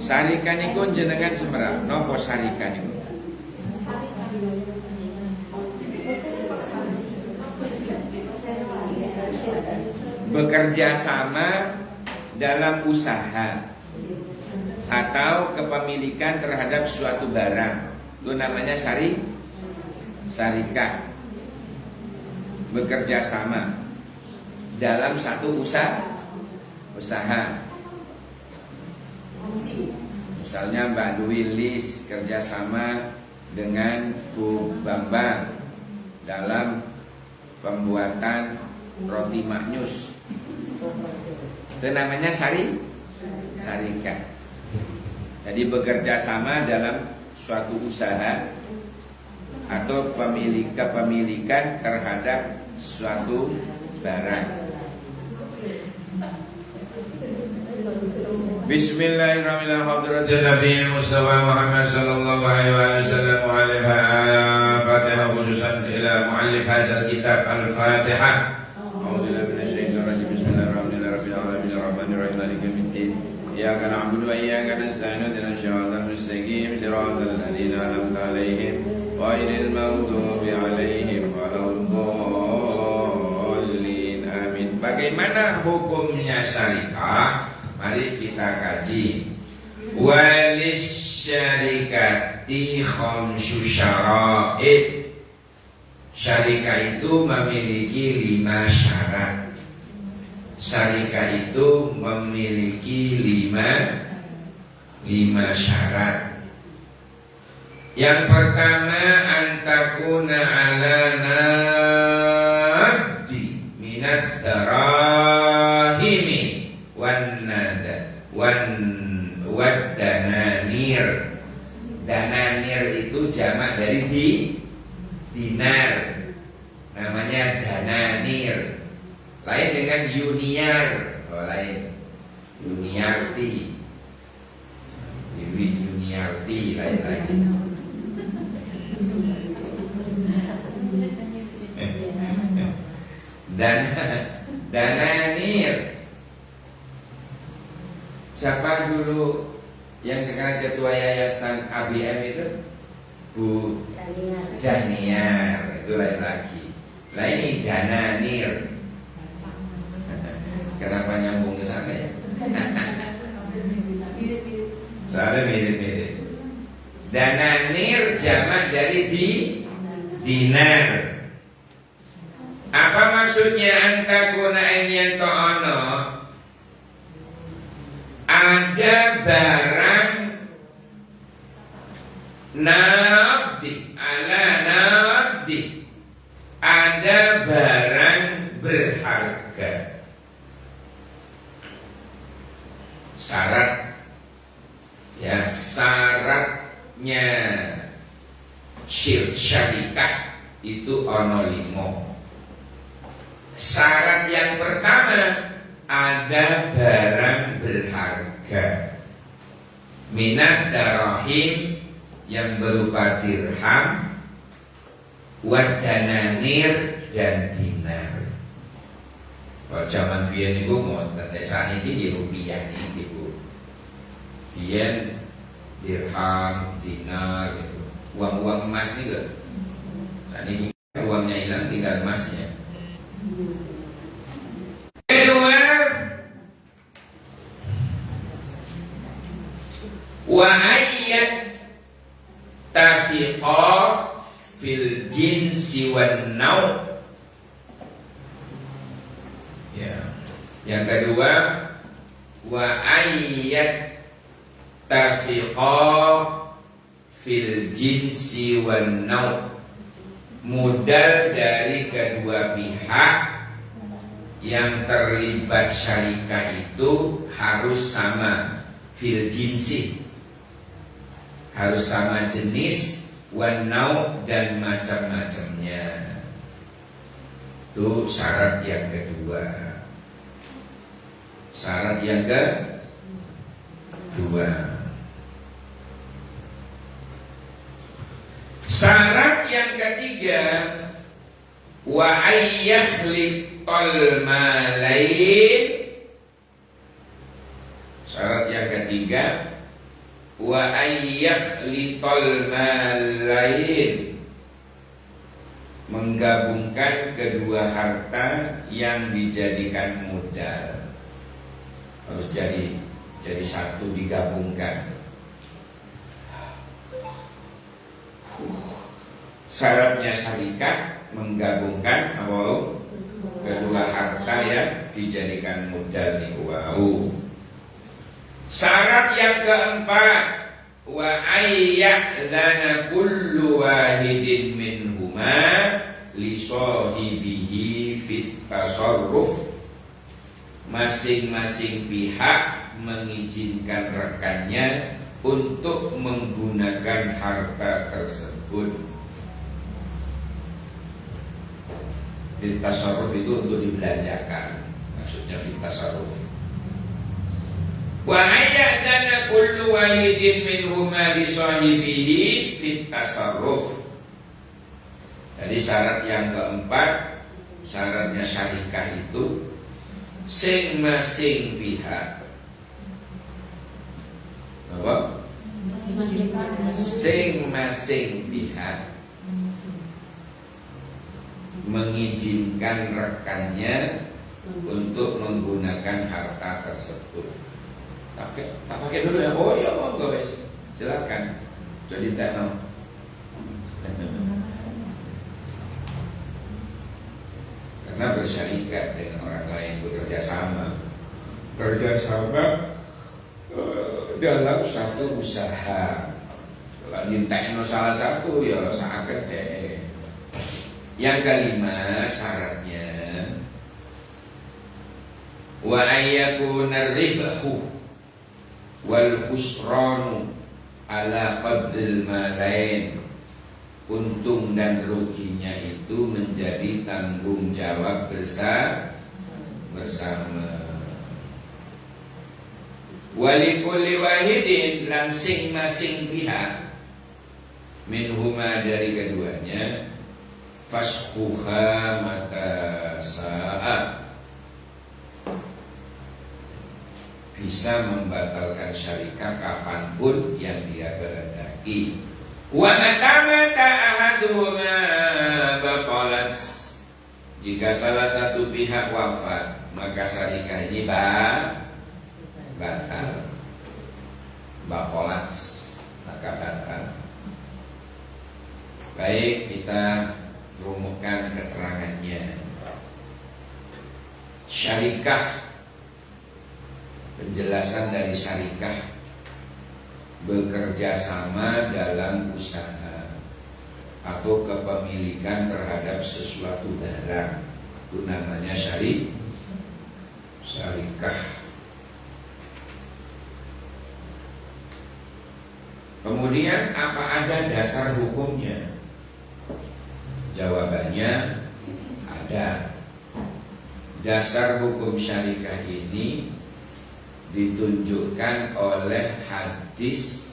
Sarikan iku jenengan semerap nopo sarikan iku? Bekerja sama dalam usaha atau kepemilikan terhadap suatu barang, itu namanya syarikat. Bekerja sama dalam satu usaha. Misalnya Mbak Dwi Lis kerjasama dengan Bu Bambang dalam pembuatan roti maknyus, itu namanya syarikat. Jadi bekerja sama dalam suatu usaha atau kepemilikan terhadap suatu barang. Bismillahirrahmanirrahim. Hadratul Nabi Mustafa Muhammad sallallahu alaihi wasallam wa al-Fatihah khususan ila muallif hadzal kitab al-Fatihah. A'udzubillahi minasyaitonir rajim. Bismillahirrahmanirrahim. Rabbil alamin arrahmanir rahim maliki yaumiddin. Iyyaka na'budu wa iyyaka nasta'in ihdinas siratal mustaqim siratal ladzina an'amta 'alaihim ghairil maghdubi 'alaihim waladdallin. Amin. Bagaimana hukumnya syarikat? Mari kita kaji. Walis syarikati khamsu syara'id. Syarikat itu memiliki 5 syarat. Syarikat itu memiliki 5 syarat. Yang pertama, antakuna ala nabdi minad darahimi dananir. Dananir itu jamak dari dinar, namanya dananir. Lain dengan yuniar, lain yuniarti, yuniarti lain lagi. Dananir. Siapa dulu yang sekarang ketua yayasan ABM itu? Bu Daniar. Itu lain lagi. Lah ini dananir. Kenapa nyambung ke sana ya? Soalnya mirip-mirip. Dananir jamak dari dinar. Apa maksudnya antakuna yang to'ono? Ada barang nabdi ala nabdi, ada barang berharga. Syarat ya, syaratnya syarikah itu ono 5. Syarat yang pertama, ada barang berharga minat darahim, yang berupa dirham, wadananir, dan dinar. Kalau zaman biyen niku ngoten, nek saniki nggih rupiah niki Bu. Biyen dirham, dinar, gitu. Uang-uang emas nih kan. Nah, ini uangnya hilang, tinggal emasnya. Kedua, wa ayyat tafiqa fil jinsi wan naw. Ya. Yang kedua, wa ayyat tafiqa fil jinsi wan naw. Modal dari kedua pihak yang terlibat syarikah itu harus sama fil jinsi, harus sama jenis, wan naw, dan macam-macamnya. Itu syarat yang kedua. Syarat yang kedua. Syarat yang ketiga, wa ayyakhlitol malain. Syarat yang ketiga, wa ayyakhlitol malain, menggabungkan kedua harta yang dijadikan modal. Harus jadi satu, digabungkan. Syaratnya syarikah menggabungkan kedua harta yang dijadikan modal niku wau. Syarat yang keempat, wa ayyadzana kullu wahidin minhuma li sahibihi fit tasarruf. Masing-masing pihak mengizinkan rekannya untuk menggunakan harta tersebut. Fit tasarruf itu untuk dibelanjakan, maksudnya fit tasarruf. Wa ayyadana kullu wahidin minhuma li sahibihi fit tasarruf. Jadi syarat yang keempat, syaratnya syarikah itu masing-masing pihak apa? Masing-masing pihak mengizinkan rekannya untuk menggunakan harta tersebut. Tak pakai dulu ya. Oh iya, monggo guys. Silakan. Jadi tekno. Karena bersyarikat dengan orang lain, bekerja sama dalam satu usaha. Kalau ditekno salah satu ya sangat kecil. Yang kelima syaratnya, wa ayyakuna ribahu wal khusranu ala qadril malain. Untung dan ruginya itu menjadi tanggung jawab bersama. Walikulli wahidin, masing-masing pihak minhuma, dari keduanya, fasquha mata saat, bisa membatalkan syarikah kapanpun yang dia kehendaki. Wa mata ahaduhuma batalat, jika salah satu pihak wafat maka syarikah ini batal, batalat, maka batal. Baik, kita rumuskan keterangannya. Syarikah, penjelasan dari syarikah, bekerja sama dalam usaha atau kepemilikan terhadap sesuatu barang, itu namanya syarikah. Kemudian apa ada dasar hukumnya? Jawabannya ada. Dasar hukum syarikah ini ditunjukkan oleh hadis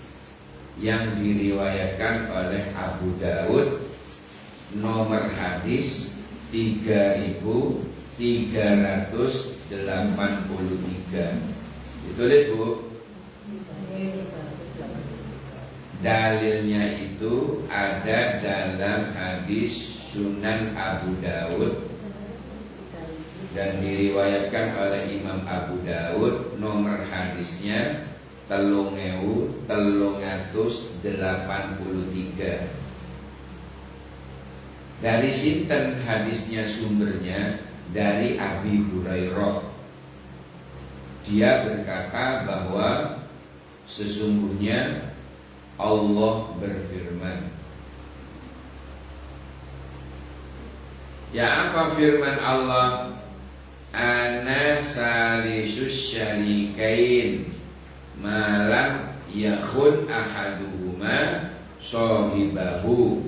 yang diriwayatkan oleh Abu Daud, nomor hadis 3383. Ditulis Bu. Dalilnya itu ada dalam hadis Sunan Abu Daud dan diriwayatkan oleh Imam Abu Daud. Nomor hadisnya 3383. Dari sinten hadisnya, sumbernya dari Abi Hurairah. Dia berkata bahwa sesungguhnya Allah berfirman. Ya, apa firman Allah? Ana salisus syarikain malam yakhun ahaduhuma sahibahu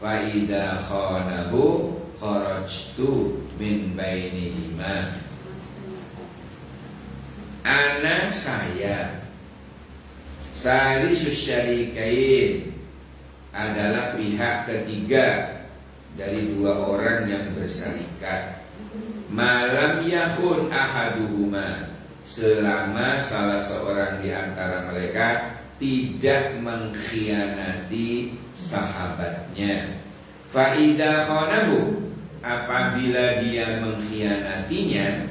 fa idza khanahu kharajtu min bainihima. Ana saya salisus syarikain adalah pihak ketiga dari dua orang yang bersarikat. Malam yakhun ahaduhuma, selama salah seorang di antara mereka tidak mengkhianati sahabatnya. Fa idza khanahu, apabila dia mengkhianatinya,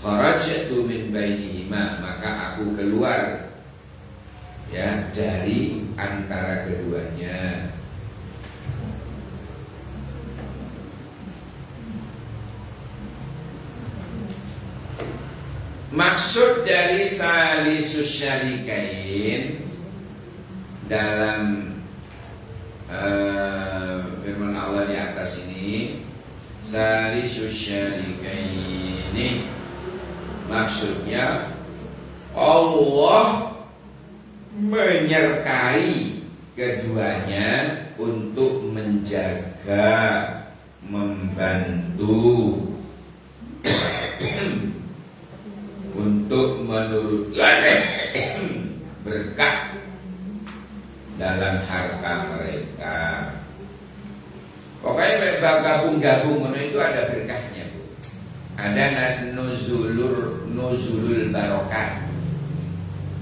kharajtu min bainihima, maka aku keluar ya dari antara keduanya. Maksud dari salisus syarikain dalam firman Allah di atas ini, salisus syarikain ini maksudnya Allah menyertai keduanya untuk menjaga, membantu, untuk menurunkan berkah dalam harta mereka. Pokoknya mereka gabung-gabung itu ada berkahnya, Bu. Ada nuzulul barokah,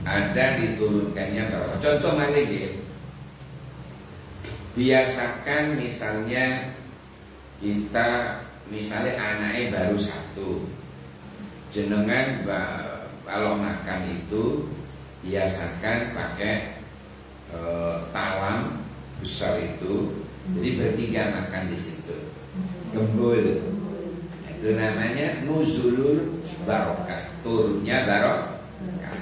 ada diturunkannya barokah. Contoh mana gitu? Biasakan misalnya kita, misalnya anaknya baru satu, jenengan kalau makan itu biasakan pakai talam besar itu, jadi bertiga makan di situ, gembul. Itu namanya nuzulul barokah, turunnya barokah.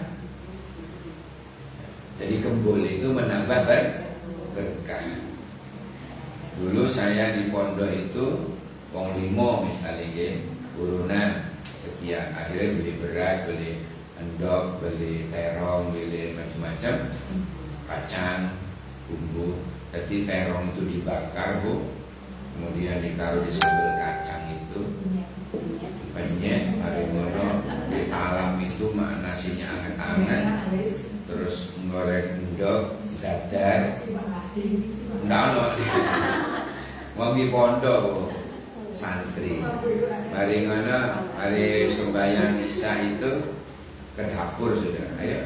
Jadi gembul itu menambah berkah. Dulu saya di pondok itu wong limo misalnya urunan sekian, akhirnya beli beras, beli endok, beli terong, beli macam-macam, kacang, bumbu. Jadi terong itu dibakar, Bu, kemudian ditaruh di sambal kacang itu, penyet, marimono, di talam itu nasinya anget-anget, terus goreng endok, dadar. Nggak, mau di pondok, Bu, santri. Mari ngono, hari sembahyang isya itu ke dapur sudah, ayo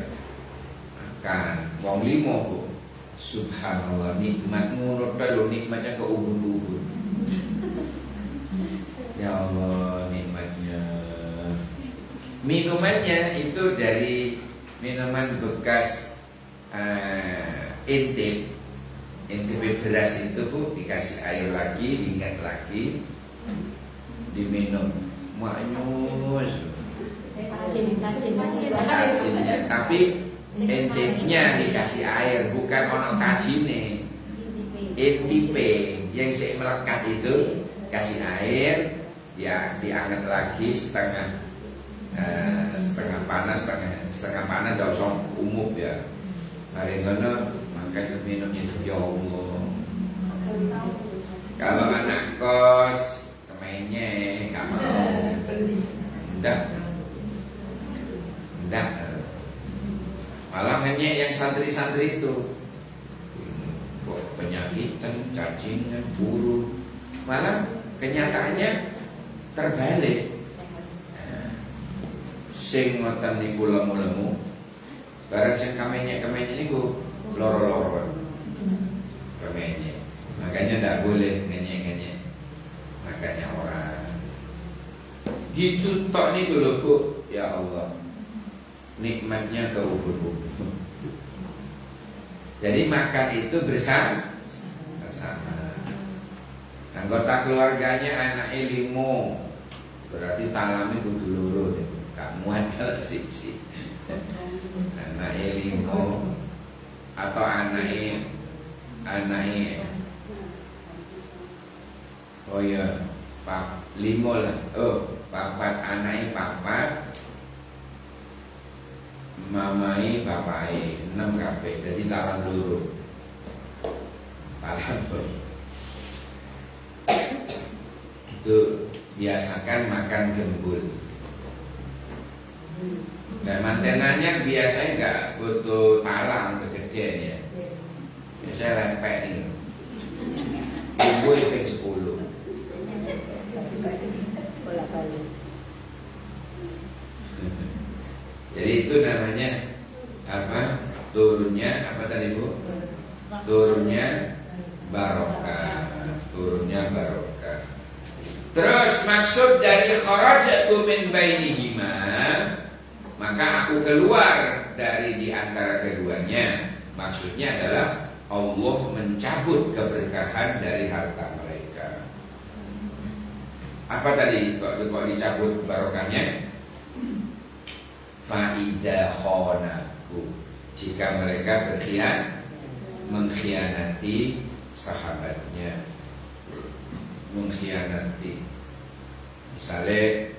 makan. Wong limo, Bu. Subhanallah, nikmat menurut lo, nikmatnya ke ubun-ubun. Ya Allah, nikmatnya. Minumannya itu dari minuman bekas intip beras itu, Bu, dikasih air lagi, diingat lagi, diminum. Maknyus. Kacimnya, tapi intipnya dikasih air, bukan ono kacine. Intipe yang saya melekat itu kasih air, dia dianget lagi setengah panas, setengah panas, gak usah umum ya. Hari ngono makanya minumnya itu, ya Allah. Kalau anak kos kemainnya gak mau, enggak, malah hanya yang santri-santri itu penyakitan, cacingan, burung, malah kenyataannya terbalik. Sing ngoten niku lemu-lemu, barang sing kamenyek niku loro-loro kemenyek. Makanya tidak boleh ngenyek-ngenyek makanya orang. Gitu tok nih dulu kok. Ya Allah, nikmatnya terubur-ubur. Jadi makan itu bersama. Anggota keluarganya anaknya 5, berarti talamnya kudu loro. Kamu ada sisi. Anaknya 5 atau anaknya oh ya 5 lah. Oh, papat anaknya papat, mamai bapai 6 kabeh. Jadi talam loro. Talam loro. Itu biasakan makan gembul. Dan mantenannya biasanya enggak butuh talang kecil ya. Biasanya lempek nih. Gembul ping 10. Jadi itu namanya apa? Turunnya apa tadi Bu? Turunnya barokah. Turunnya barokah. Terus maksud dari kharajatu min bainihima, maka aku keluar dari di antara keduanya. Maksudnya adalah Allah mencabut keberkahan dari harta mereka. Apa tadi kok dicabut barokahnya? Faida khonahu, jika mereka mengkhianati sahabatnya, mengkhianati. Misalnya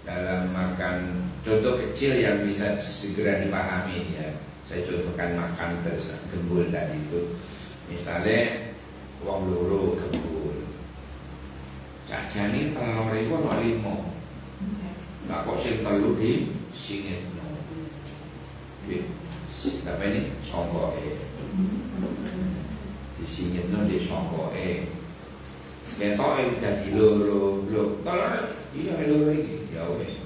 dalam makan, contoh kecil yang bisa segera dipahami ya. Saya contohkan makan bersama gembul tadi itu. Misalnya wong loro gembul. Jajane telur iku ana 5. Lah kok sing telu di singitno. Tapi ini songkoke. Di singitno di songkoke. Ketoke dadi loro, lho. Telur iya loro iki. Ya wis.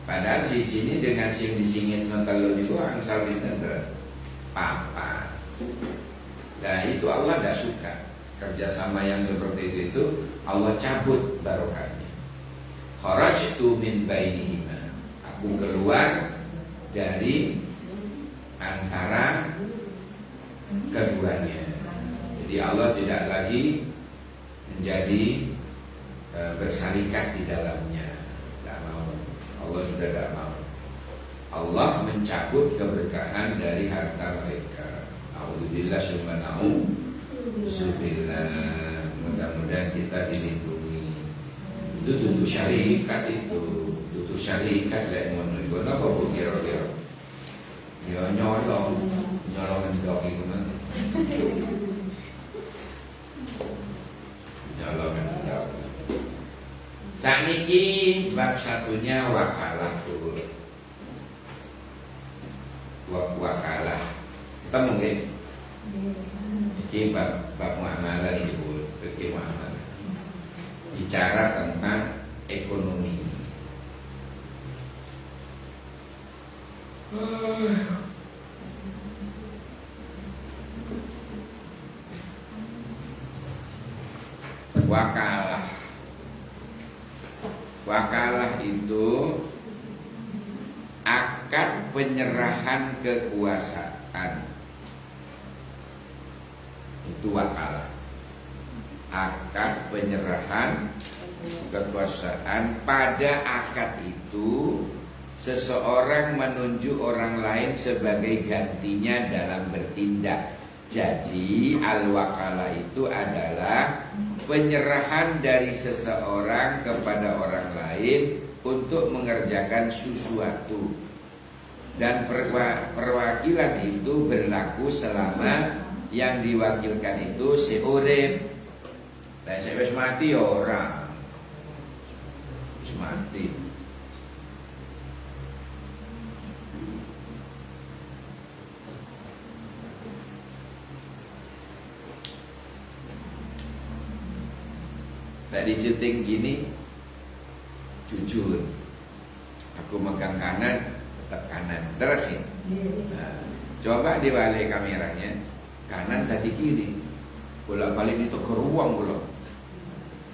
Padahal di sini dengan sing disingitno telu niku angsal pinten papa. Nah itu Allah tidak suka. Kerjasama yang seperti itu Allah cabut barokahnya. Kharajtu min bainihima, aku keluar dari antara keduanya. Jadi Allah tidak lagi menjadi bersarikat di dalamnya. Tidak mau. Allah sudah tidak mau. Allah mencabut keberkahan dari harta mereka. Alhamdulillah subhanallah. Mudah-mudahan kita dilindungi. Itu tutup syarikat itu. Tutup syarikat lah yang menurut apa bu kira-kira? Ya nyolong endok itu nanti. Nyolong endok. Saat ini bab satunya wakalah dulu. Wakalah. Kita mungkin ini bab muamalah ini Bu, fikih muamalah. Bicara tentang ekonomi. Wakalah. Wakalah itu akad penyerahan kekuasaan. Itu wakalah. Akad penyerahan kekuasaan. Pada akad itu seseorang menunjuk orang lain sebagai gantinya dalam bertindak. Jadi al-wakalah itu adalah penyerahan dari seseorang kepada orang lain untuk mengerjakan sesuatu. Dan perwakilan itu berlaku selama yang diwakilkan itu seurip. Lah saya wis mati ya ora. Wis mati. Tadi syuting gini jujur. Aku megang kanan, tetap kanan. Terus ya. Nah, Coba dibalik kameranya, kanan kaki kiri, bolak-balik itu ke ruang pula.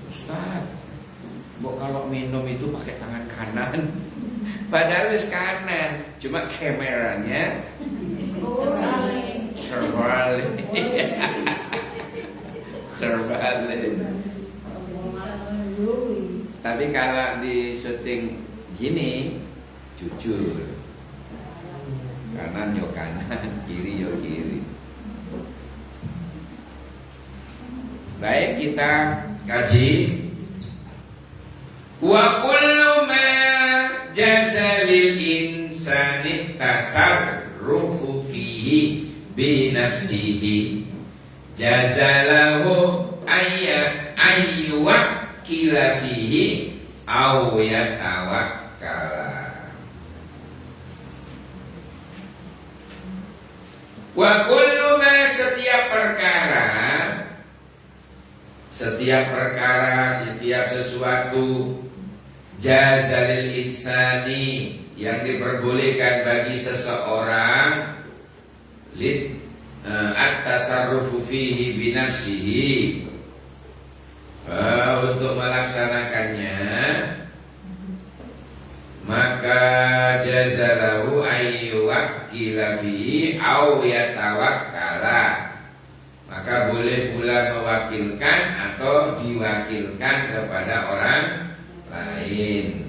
Ustaz, kalau minum itu pakai tangan kanan, padahal wis kanan, cuma kameranya terbalik. Terbalik. Tapi kalau di syuting gini, jujur, kanan yo kanan, kiri yo kiri. Baik, kita kaji. Wa kullu ma jaza lil insani tasarrufu fihi bi nafsihi jazalahu ayyuwakkila fihi aw yatawakkala. Wa kullu ma setiap perkara, setiap sesuatu jazalil insani yang diperbolehkan bagi seseorang at-tasarrufu fihi binafsihi, untuk melaksanakannya, maka jazalahu ayyuwakkila fihi aw yatawakkala, maka boleh pula mewakilkan atau diwakilkan kepada orang lain.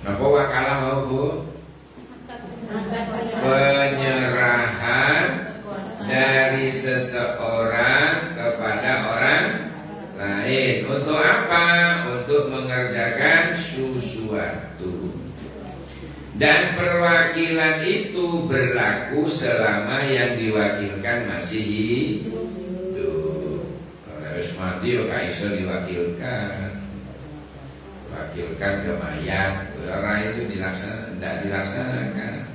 Apa wakalah Bu? Penyerahan dari seseorang kepada orang lain. Untuk apa? Untuk mengerjakan sesuatu. Dan perwakilan itu berlaku selama yang diwakilkan masih hidup. Kalau harus mati, ya kaiso diwakilkan. Wakilkan ke mayat, orang itu tidak dilaksanakan.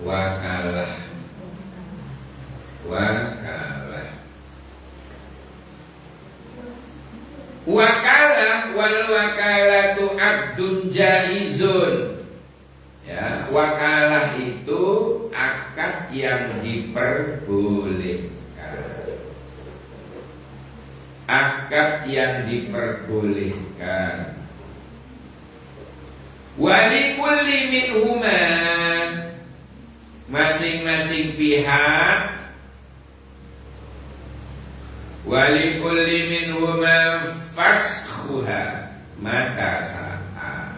Wakalah. Wakalah wal wakalatu abdun jaizun. Ya, wakalah itu akad yang diperbolehkan. Akad yang diperbolehkan. Walikulli minhuma, masing-masing pihak, walikulli minhuma faskhuha mata sa'a.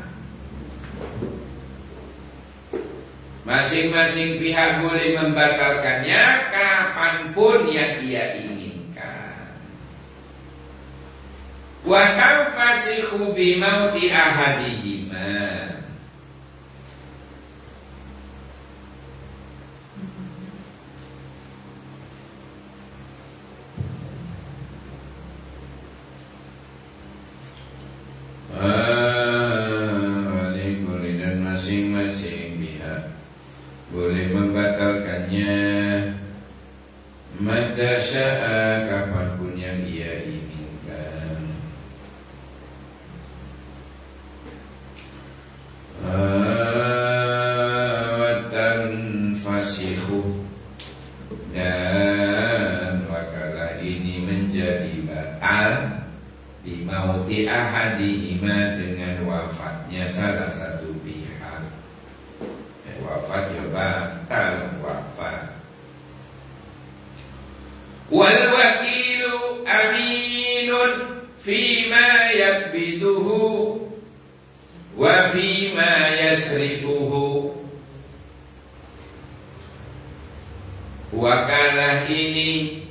Masing-masing pihak boleh membatalkannya kapanpun yang ia inginkan. Wa tanfasikhu bimauti ahadihima. Dan masing-masing pihak boleh membatalkannya mata sya'a, kapanpun yang ia inginkan. Watan fasihu, dan wakalah ini menjadi batal bimauti ahadihima, dengan wafatnya salah satu pihak. Wafat ya batal wafat. Wal wakilu aminun fima yakbiduhu wa fima yasrifuhu. Wakalah ini,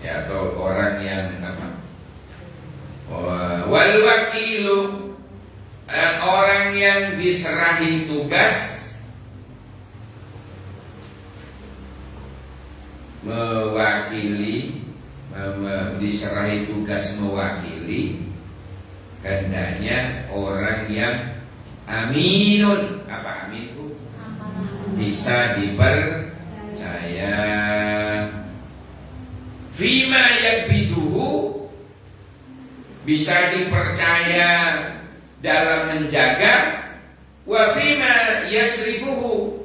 ya, atau orang yang apa? Wal wakilu, orang yang diserahi tugas mewakili, diserahi tugas mewakili, hendaknya orang yang aminun. Apa amin itu? Bisa dipercaya. Fima yabiduhu, bisa dipercaya dalam menjaga. Wa fima yasrifuhu,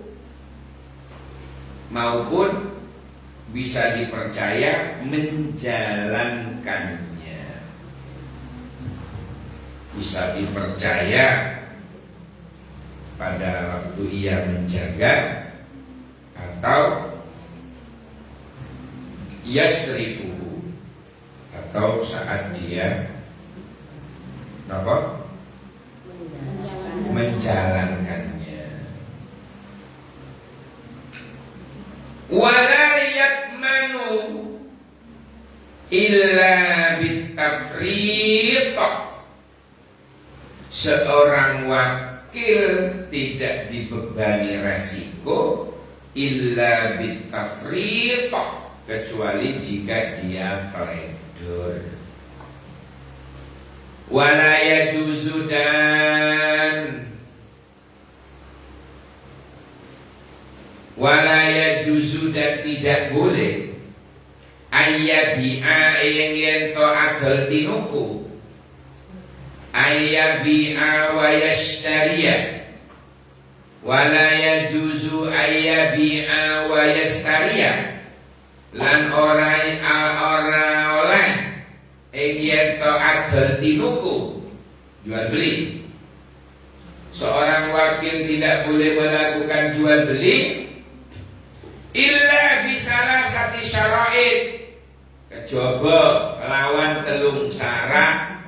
maupun bisa dipercaya menjalankannya. Bisa dipercaya pada waktu ia menjaga, atau yasrifuhu, atau saat dia apa? Menjalankannya. Wala yatmanu illa bitafriq, seorang wakil tidak dibebani resiko illa bitafriq, kecuali jika dia teledor. Wala yajuzu, dan wala yajuzu, dan tidak boleh ayyabi'a yang yento adol tinuku, ayyabi'a wa yashtariya, wala yajuzu ayyabi'a wa yastariya, lan ora oleh yen to adol tinuku, jual beli. Seorang wakil tidak boleh melakukan jual beli illa bisalah sati syara'id, kejaba kelawan telung syarat,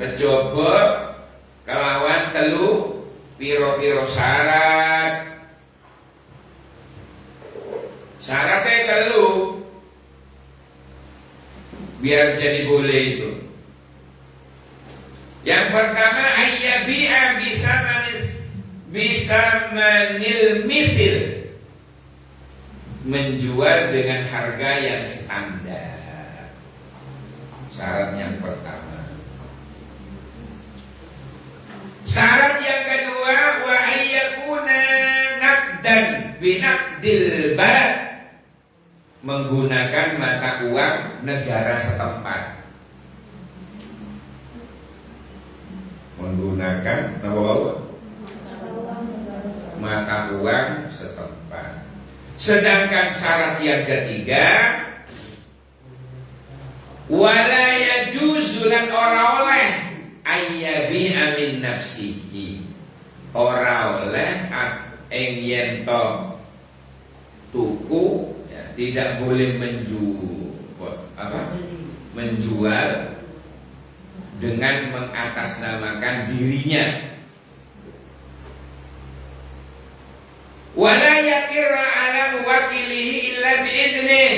kejaba kelawan telu piro-piro syarat. Syaratnya telu biar jadi boleh itu. Yang pertama, ayyabi'a bisa manil misil, menjual dengan harga yang standar. Syarat yang pertama. Syarat yang kedua, wa ayyakuna naqdan binaqdil balad, menggunakan mata uang negara setempat. Menggunakan mata uang setempat. Sedangkan syarat yang ketiga, wala yajuzu, lan ora oleh ayyabi'a min nafsihi, ora oleh ing yen to tuku, tidak boleh menjual dengan mengatasnamakan dirinya. Wala yakira ala muwakilihi illa bi'idnih,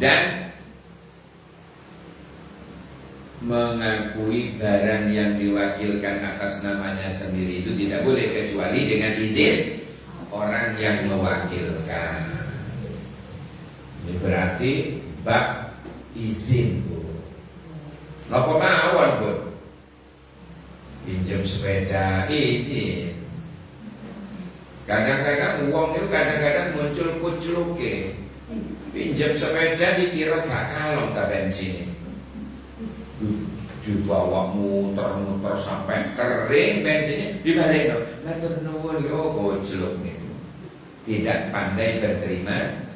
dan mengakui barang yang diwakilkan atas namanya sendiri itu tidak boleh kecuali dengan izin orang yang mewakilkan. Ini berarti bab izin, Bu. Napa mawon, Bu? Pinjam sepeda izin. Kadang-kadang uang itu kadang-kadang muncul kucluke. Pinjam sepeda dikira gak kalong ta bensin. Dibawa muter-muter sampai kering bensinnya, dibalik. Matur nuwun yo kucluk niku. Tidak pandai berterima.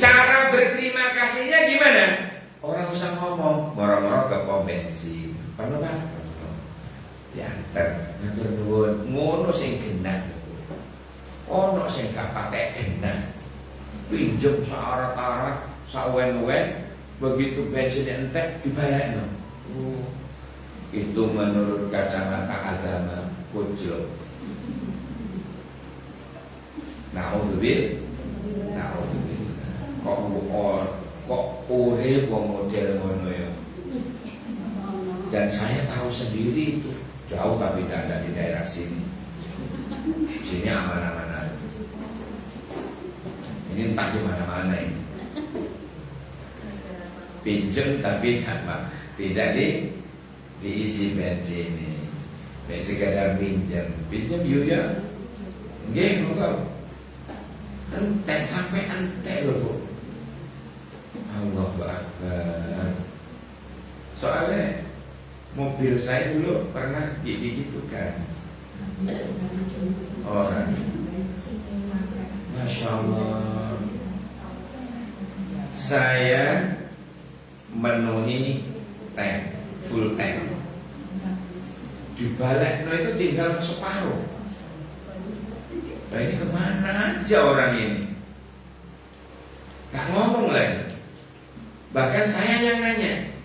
Cara berterima kasihnya gimana? Orang usah ngomong, moro-moro ke pom bensin. Pano Pak? Diantar. Matur nuwun, ngono sing genah. Ono sing gak pakai genah, pinjam syarat-syarat, sawen-wen, begitu bensinnya entek dibalekno. Itu menurut kacamata agama kucluk. Naudzubillah. Kok urip wong model ngono ya. Dan saya tahu sendiri itu, jauh tapi tidak ada di daerah sini. Sini aman-aman. Ini entah di mana-mana ini. Pinjam tapi apa? Tidak diisi bensin ini. Sekadar pinjam yuk ya. Nggih, monggo. Entek sampai entek lho, Bu. Allahu Akbar. Soalnya mobil saya dulu pernah digitukan orang. Masya Allah. Saya memenuhi tank, full tank. Di balik itu tinggal separuh. Nah ini kemana aja orang ini? Gak ngomong lagi. Bahkan saya yang nanya,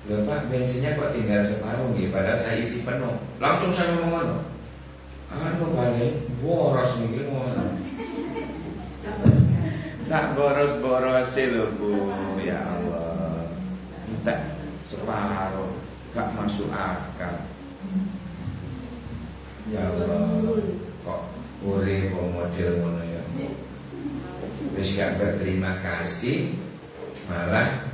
loh Pak, bensinnya kok tinggal separuh gitu? Padahal saya isi penuh. Langsung saya ngomong, anu balik boros nih ngono. Sak boros-boros lho Bu, ya Allah. Minta separuh, gak masuk akal. Ya Allah, kok urip model ngono ya. Wis gak berterima kasih, malah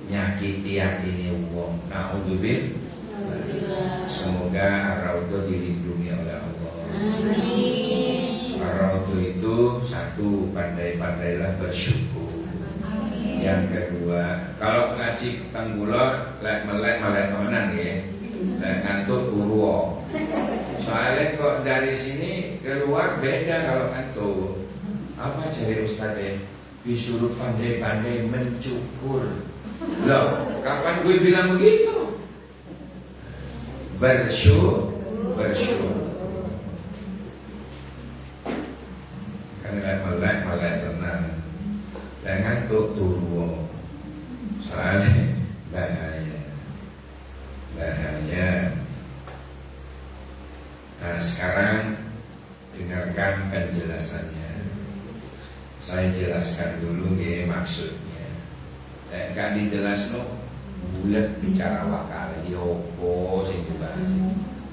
nyakiti hati wong. Naudzubillah. Semoga Ar-Raudhah dilindungi oleh Allah. Amin. Ar-Raudhah itu satu, pandai-pandailah bersyukur. Yang kedua, kalau ngaji tenggulo melek tonan ya. Lek ngantuk urwo. Soalnya kok dari sini keluar beda kalau ngantuk. Apa jadi Ustaz ya? Disuruh pandai-pandai mencukur. Loh, kapan gue bilang begitu? Bersyukur. Kan melek tenang. Lek ngantuk turwo. Soalnya bahaya. Nah sekarang dengarkan penjelasannya. Saya jelaskan dulu ya maksudnya. Gak dijelas no bulat bicara wakala yopo sing dibahas.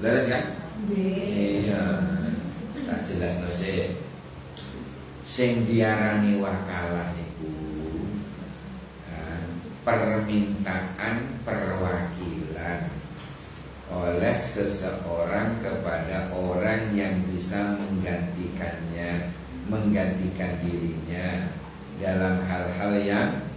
Leres kan? Iya. Tak jelas no sing diarani wakala niku permintaan perwakilan oleh seseorang kepada orang yang bisa menggantikan dirinya dalam hal-hal yang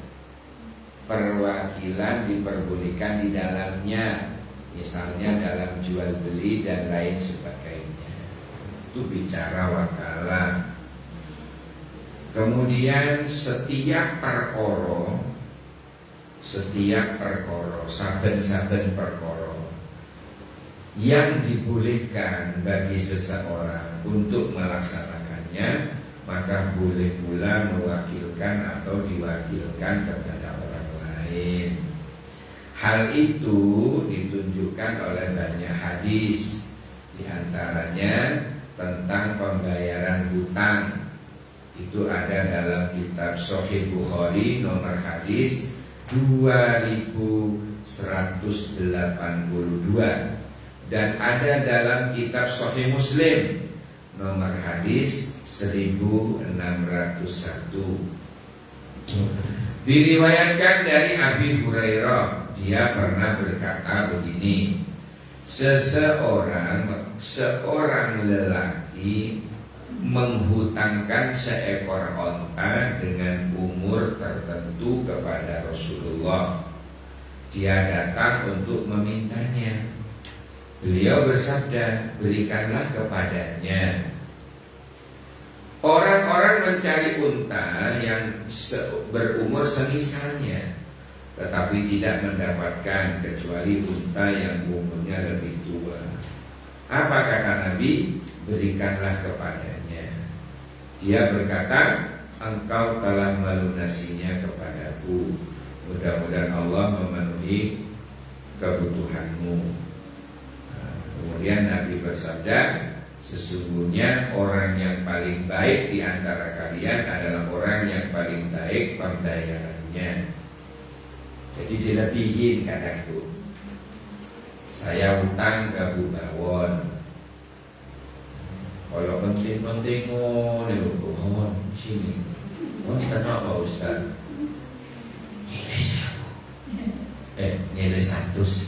perwakilan diperbolehkan di dalamnya, misalnya dalam jual beli dan lain sebagainya. Itu bicara wakalah. Kemudian setiap perkara, saben-saben perkara yang dibolehkan bagi seseorang untuk melaksanakannya, maka boleh pula mewakilkan atau diwakilkan kepada orang lain. Hal itu ditunjukkan oleh banyak hadis, diantaranya tentang pembayaran hutang. Itu ada dalam kitab Sahih Bukhari nomor hadis 2182 dan ada dalam kitab Sahih Muslim nomor hadis 1601. Diriwayatkan dari Abi Hurairah, dia pernah berkata begini, seorang lelaki menghutangkan seekor onta dengan umur tertentu kepada Rasulullah. Dia datang untuk memintanya. Beliau bersabda, berikanlah kepadanya. Orang-orang mencari unta yang berumur semisalnya, tetapi tidak mendapatkan kecuali unta yang umurnya lebih tua. Apa kata Nabi? Berikanlah kepadanya. Dia berkata, engkau telah melunasinya kepadaku. Mudah-mudahan Allah memenuhi kebutuhanmu. Kemudian Nabi bersabda, sesungguhnya orang yang paling baik di antara kalian adalah orang yang paling baik pembayarannya. Jadi dilebihin kataku. Saya utang ke Bu Bawon. Kalau penting-penting nih Bu Bawon sini. Ustaz apa Ustaz? Nilai 100. Nilai 100.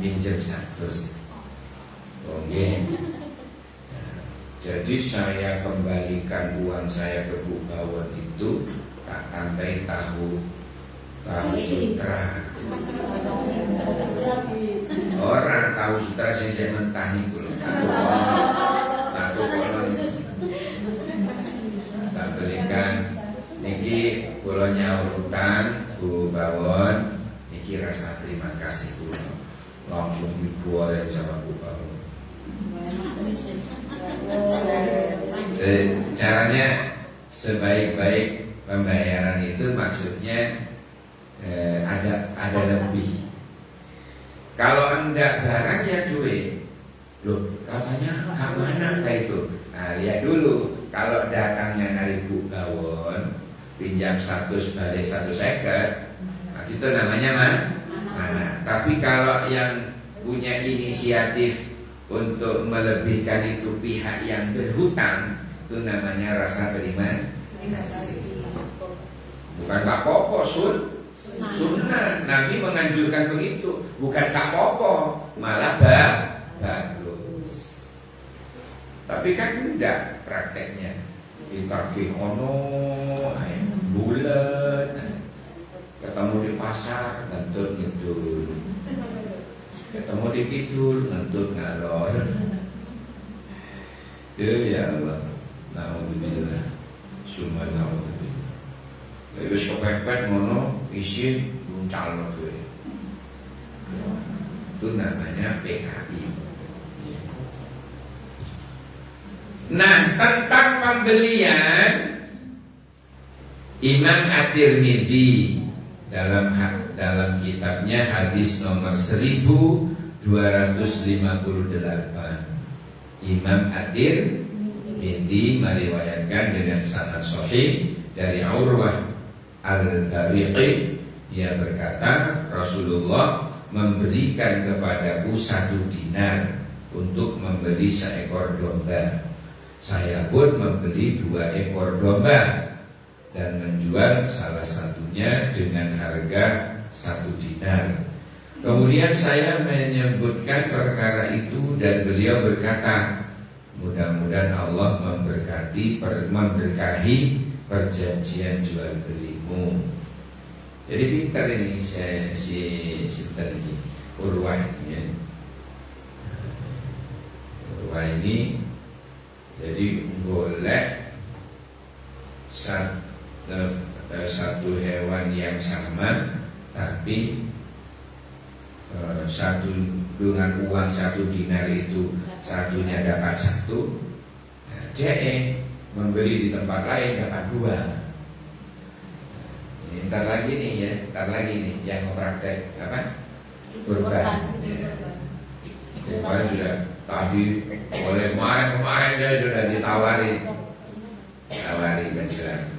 Pinjam 100. Oke. Jadi saya kembalikan uang saya ke Bu Bawon itu tak tambahin tahu sutra. Orang tahu sutra saya mentah nih kulo. Tak kolon. Tak belikan. Niki kulo nyaurutan ku bawon. Niki rasa terima kasih kulo. Langsung dikeluarin sama ku bawon. Caranya sebaik-baik pembayaran itu maksudnya ada lebih. Kalau enggak barangnya duit, loh katanya kemana kayak itu? Nah, lihat dulu. Kalau datangnya dari Bu Gawon pinjam 100 balik 1 seket, nah, itu namanya mana? Tapi kalau yang punya inisiatif untuk melebihkan itu pihak yang berhutang, itu namanya rasa terima kasih. Bukan Kak Popo, sunnah. Nabi menganjurkan begitu. Bukan Kak Popo, malah bagus. Tapi kan enggak prakteknya. Ditagih ono bulan, ketemu di pasar ngentut gitu. Ketemu di kidul ngentut ngalor. Ya Allah, naudzubillah, summa naudzubillah. Lalu sepepet ngono isi luncal tuh. Itu namanya PKI. Nah, tentang pembelian, Imam At-Tirmidzi dalam kitabnya hadis nomor 1258, Imam At-Tirmidzi meriwayatkan dengan sanad sahih dari Urwah Al-Bariqi. Dia berkata, Rasulullah memberikan kepadaku 1 dinar untuk membeli seekor domba. Saya pun membeli 2 ekor domba dan menjual salah satunya dengan harga 1 dinar. Kemudian saya menyebutkan perkara itu dan beliau berkata, mudah-mudahan Allah memberkahi perjanjian jual belimu. Jadi pintar ini si tadi Urwah ya. Urwah ini jadi golek satu hewan yang sama, tapi satu dengan uang 1 dinar itu satunya dapat 1. Nah, membeli di tempat lain dapat 2. Ntar lagi nih yang mempraktek apa? Kurban. Kemarin sudah tadi oleh kemarin dia sudah ditawari menjelang.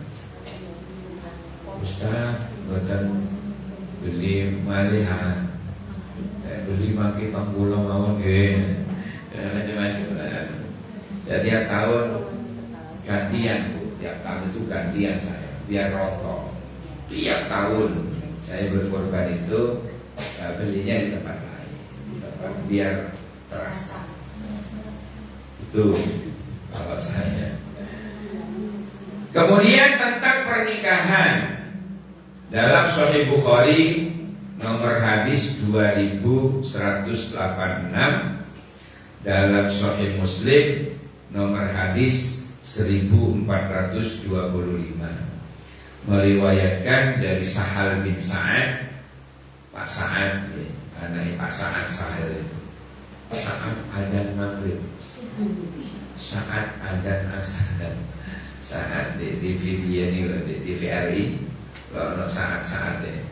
Ustaz, buatan beli malihan, beli maki panggulang awal macam-macam. Jadi tiap tahun gantian, tiap tahun itu gantian saya, biar rokok. Tiap tahun saya berkorban itu belinya di tempat lain, biar terasa. Itu kalau saya. Kemudian tentang pernikahan, dalam Sahih Bukhari nomor hadis 2186, dalam Sahih Muslim nomor hadis 1425, meriwayatkan dari Sahal bin Sa'ad, Pak Sa'ad, anaknya Pak Sa'ad Sahal itu. Saat adzan maghrib, saat adzan asar, saat di video ini di TVRI, kalau saat deh,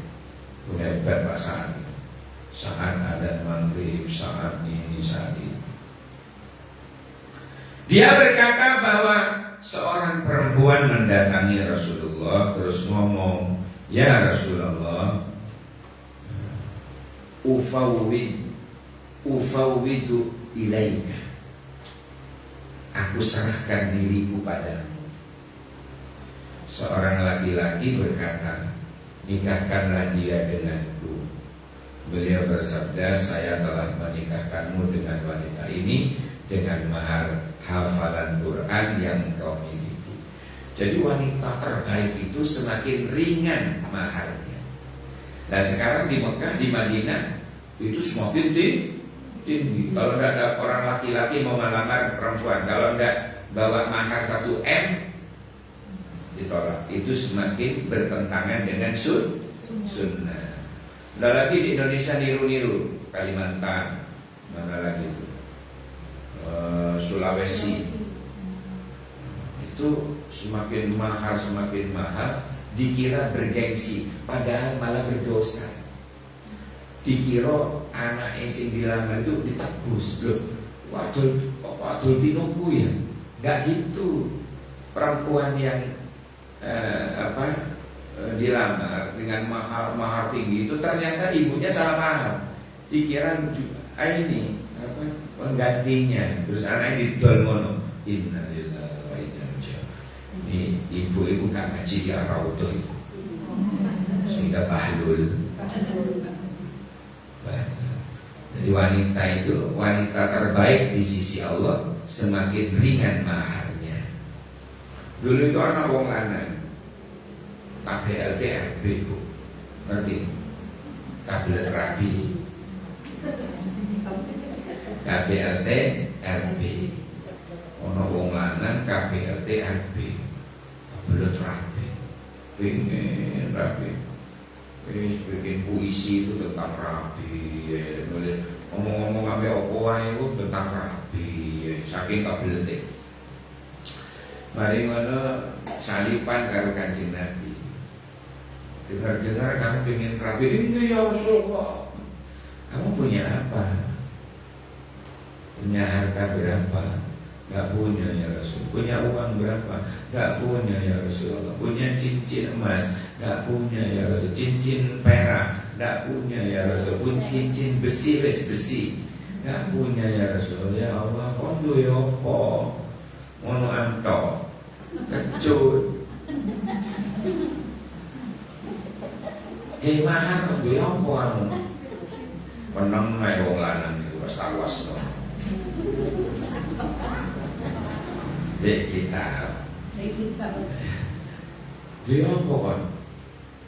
hebat Pak Sa'ad. Saat adzan maghrib, saat ini, saat ini. Dia berkata bahwa seorang perempuan mendatangi Rasulullah terus ngomong, "Ya Rasulullah, ufawwidu ilaika. Aku serahkan diriku padamu." Seorang laki-laki berkata, "Nikahkanlah dia denganku." Beliau bersabda, "Saya telah menikahkanmu dengan wanita ini dengan mahar hafalan Quran yang engkau miliki." Jadi wanita terbaik itu semakin ringan maharnya. Nah sekarang di Mekah, di Madinah itu semakin tinggi. Kalau tidak ada orang laki-laki mau melamar perempuan, kalau tidak bawa mahar 1 M ditolak. Itu semakin bertentangan dengan sunnah. Udah lagi di Indonesia niru-niru, Kalimantan, mana lagi itu, Sulawesi, itu semakin mahal, dikira bergengsi, padahal malah berdosa. Dikira anak yang sing dilamar itu ditebus loh. Wadul tinungku ya, nggak gitu. Perempuan yang dilamar dengan mahar tinggi itu ternyata ibunya salah paham, dikira ini penggantinya, terus anaknya didol ngono. Innalillahi wa inna ilaihi raji'un. Ini ibu gak ngaji di Ar-Raudhah itu, sehingga bahlul. Jadi wanita itu wanita terbaik di sisi Allah, semakin ringan maharnya. Dulu itu anak wong lanang KBLT RB, Bu. Ngerti? Tablet rabi. KBLT RB. Ono wong lanang KBLT RB. Tablet rabi. Pengen rabi. Ini bikin puisi itu tentang rabi. Ngomong-ngomong sampai apa wae itu tentang rabi. Saking KBLT. Mari ngono salipan karo Kanjeng Nabi. Dengar-dengar kamu pengen rabi, ini ya Rasulullah. Kamu punya apa? Punya harta berapa? Gak punya ya Rasul. Punya uang berapa? Gak punya ya Rasulullah. Punya cincin emas? Gak punya ya Rasul. Cincin perak? Gak punya ya Rasul. Punya cincin besi, besi? Gak punya ya Rasul. Ya Allah, kondo ya apa? Ngono antok kecut. Mahar kuwi apa anu? Meneng ae wong lanang iku wis tawas to. Dek kita. Dia apa kan?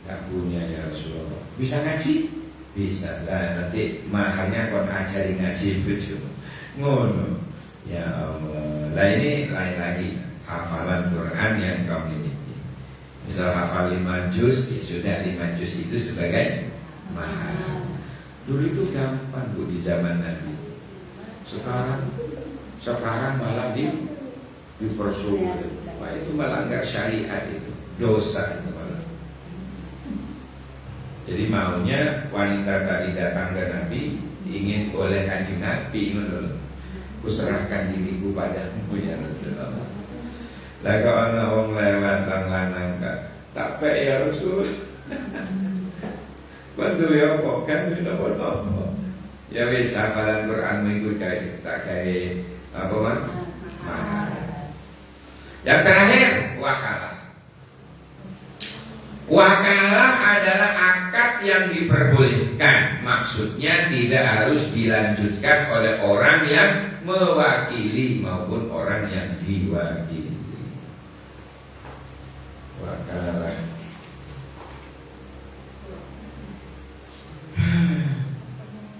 Gak punya ya Rasulullah. Bisa ngaji? Bisa. Lah nanti maharnya kon ajari ngaji bojo. Ngono. Ya Allah. Lah ini lain lagi hafalan Quran yang kau miliki. Misal hafal 5 juz, ya sudah 5 juz itu sebagai mahar. Dulu itu gampang Bu di zaman Nabi. Sekarang malah dipersulit. Wah itu malah enggak syariat itu, dosa itu malah. Jadi maunya wanita tadi datang ke Nabi, ingin oleh Kanjeng Nabi menurut. Kuserahkan diriku padamu ya Rasulullah. Lah kok ana wong lewat bang lanang tak pek ya Rasul. Bantu ya kok kan napa-napa. Ya wis hafalan Quran minggu tak gawe apa man? Yang terakhir wakalah. Wakalah adalah akad yang diperbolehkan. Maksudnya tidak harus dilanjutkan oleh orang yang mewakili maupun orang yang diwakili. Wakalah.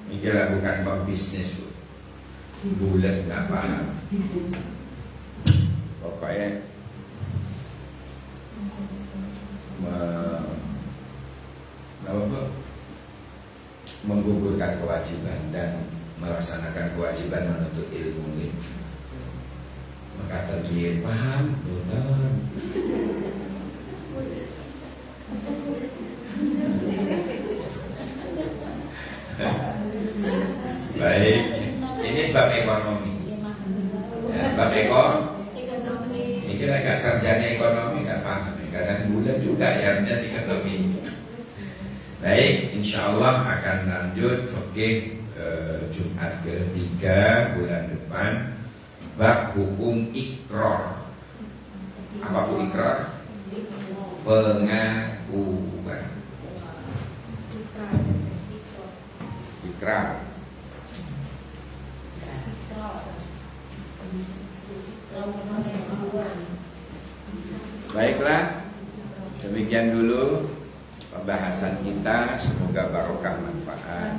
Ini bukan bab bisnis Bu. Bulat nggak paham. Pokoknya menggugurkan kewajiban dan melaksanakan kewajiban menuntut ilmu. Maka dia paham, betul. Baik, ini bab ekonomi. Ya, bab ekonomi. Ini kira agak sarjana ekonomi nggak paham. Kadang bulan juga yang menjadi ekonomi. Baik, insya Allah akan lanjut fikih Jumat ketiga bulan depan. Bab hukum ikrar. Apa hukum ikrar? Pengakuan. Ikrar. Baiklah, demikian dulu pembahasan kita. Semoga barokah manfaat.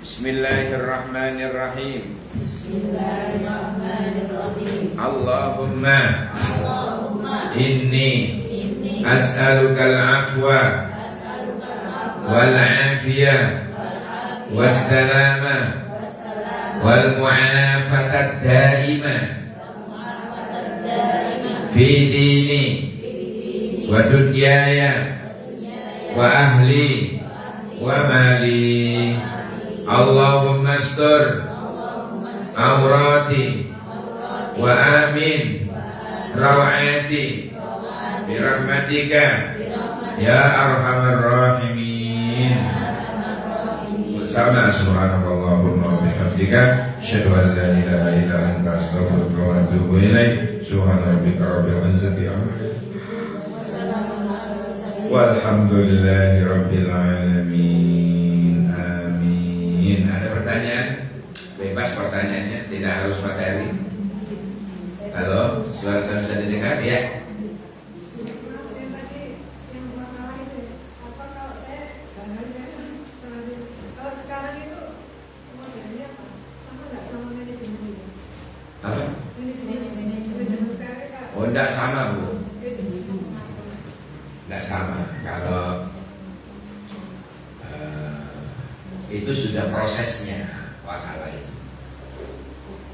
Bismillahirrahmanirrahim. Bismillahirrahmanirrahim. Allahumma Allahumma inni inni as'alukal afwa wal afiyah was salama wal mu'afatad daimah fi dini wa dunyaya wa ahli wa mali. Allahumma astur awrati wa amin rawati bi rahmatika ya arhamar rahimin. Bersama subhanakallahumma wa bihamdika asyhadu an la ilaha illa anta astaghfiruka wa atubu ilaik. Subhana rabbika rabbil izzati amma yasifun walhamdulillahi rabbil alamin. Amin. Ada pertanyaan? Bebas pertanyaannya, tidak harus materi. Halo, suara saya bisa didengar ya? Apa? Oh, tidak sama Bu. Tidak sama. Kalau itu sudah prosesnya wakala itu.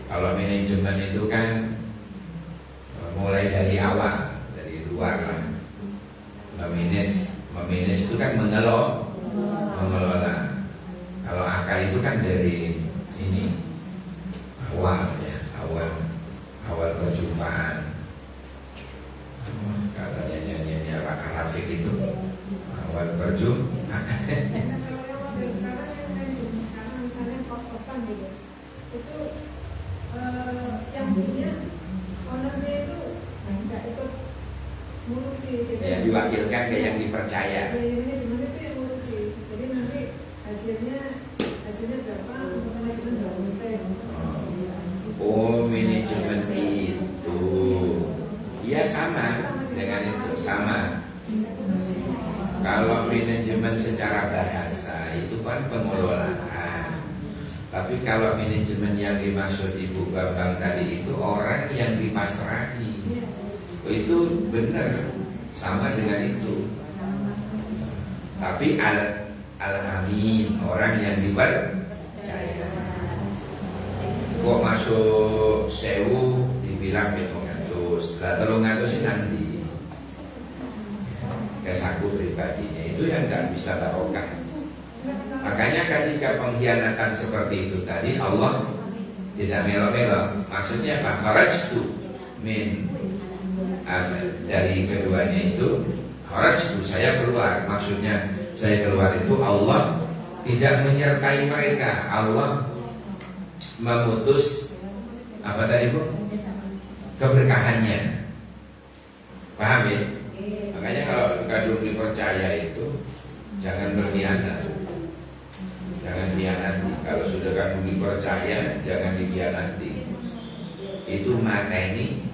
Kalau manajemen itu kan mulai dari awal, dari luar lah. Memanage itu kan mengelola. Kalau akal itu kan dari ini awal ya, awal perjumpaan. Katanya nyanyiannya Rafiq itu awal perjumpaan. Itu yang punya ownernya itu nggak ikut ngurusi. Ya, diwakilkan ke yang dipercaya. Manajemen itu yang ngurusi. Jadi nanti hasilnya berapa untuk manajemen berapa persen. Oh, manajemen itu, iya sama dengan itu, sama. Kalau manajemen secara bahasa itu kan pengelolaan. Tapi kalau manajemen yang dimaksud Ibu Bambang tadi itu orang yang dipasrahi. Itu benar, sama dengan itu. Tapi al-amin, orang yang dipercaya. Kok masuk sewu dibilang 300, lah 300 nanti. Kesaku pribadinya itu yang nggak bisa barokah. Makanya ketika pengkhianatan seperti itu tadi Allah tidak melo-melo. Maksudnya apa? Kharajtu min dari keduanya itu kharajtu, saya keluar. Maksudnya saya keluar itu Allah tidak menyertai mereka. Allah memutus apa tadi Bu? Keberkahannya. Paham ya? Makanya kalau kadung dipercaya itu jangan berkhianat. Jangan dikhianati. Kalau sudah kamu dipercaya, jangan dikhianati. Itu mateni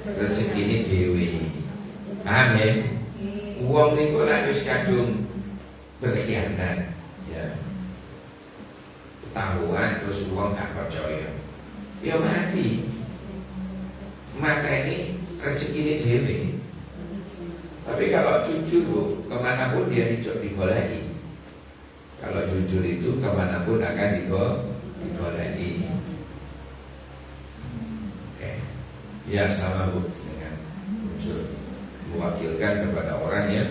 rezeki ini dewi. Paham ya? Uang niku nek wis kadung berkhianat, ya. Tahuan terus uang gak percaya. Ya mati. Mateni rezeki ini dewi. Tapi kalau jujur Bu, kemanapun dia digoleki. Kalau jujur itu kemanapun akan digoleki. Oke. Ya sama Bu, dengan jujur mewakilkan kepada orang yang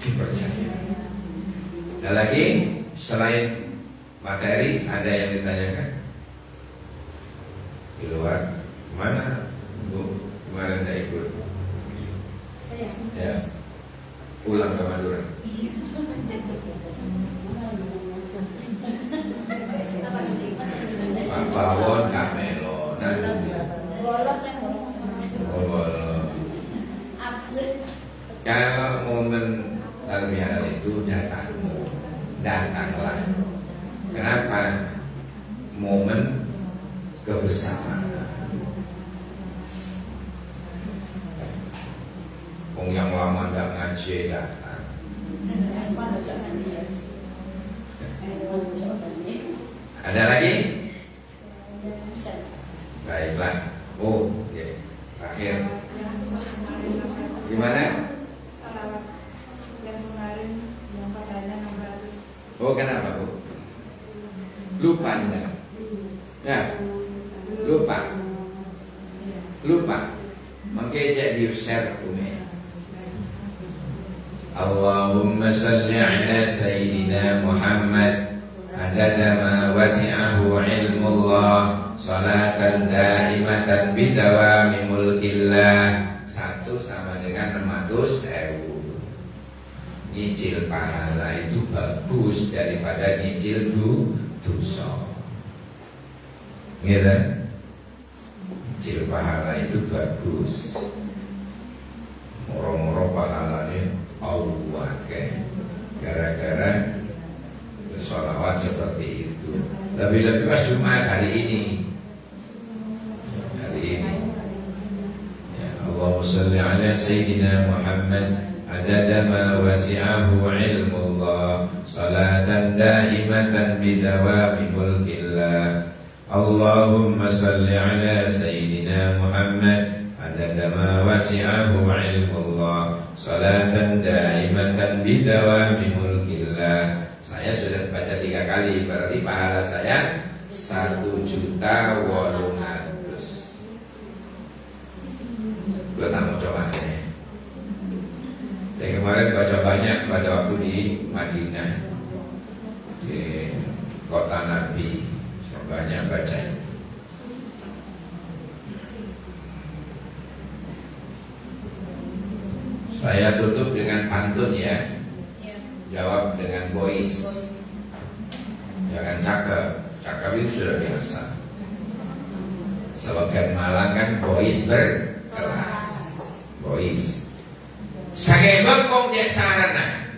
dipercaya. Ada lagi selain materi ada yang ditanyakan? Di luar mana Bu? Kemarin tidak ikut. Ya, pulang ke Madura. Pak Pawon Kamelo nanti. Kalau momen Al-Mihal itu datanglah. Kenapa? Momen kebersamaan. Najwa datang. Ada lagi? Baiklah. Oh, ya. Terakhir. Gimana? Salawat yang kemarin yang padanya 600. Oh, kenapa, Bu? Lupa enggak? Ya. Lupa. Makanya jadi share punya. Allahumma salli ala Sayyidina Muhammad adada ma wasi'ahu ilmullah salatan daimatan bidawami mulkillah. 1 sama dengan 600.000. Nyicil pahala itu bagus daripada nyicil dosa. Gitu? Nyicil pahala itu bagus. Moro-moro pahalanya Allah gara-gara sholawat seperti itu. Lebih-lebih pas Jumat hari ini. Ya, Allahumma salli ala Sayyidina Muhammad adada ma wasi'ahu ilmullah salatan daimatan bidawami mulkillah. Allahumma salli ala Sayyidina Muhammad adada ma wasi'ahu ilmullah salatan daimatan bidawami mulkillah. Saya sudah baca 3 kali, berarti pahala saya 1.800.000. Gue tak mau coba deh. Saya kemarin baca banyak pada waktu di Madinah, di kota Nabi. Saya banyak baca itu. Saya tutup dengan pantun ya. Jawab dengan bois. Jangan cakep. Cakep itu sudah biasa. Slogan Malang kan bois berkelas. Bois. Sagebek kong tiak sarana.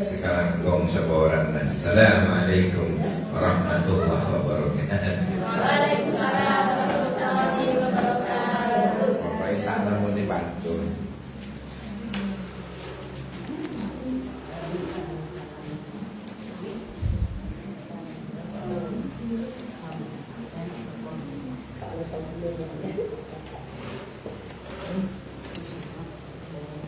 Sekarang kong seboran. Assalamualaikum warahmatullahi wabarakatuh.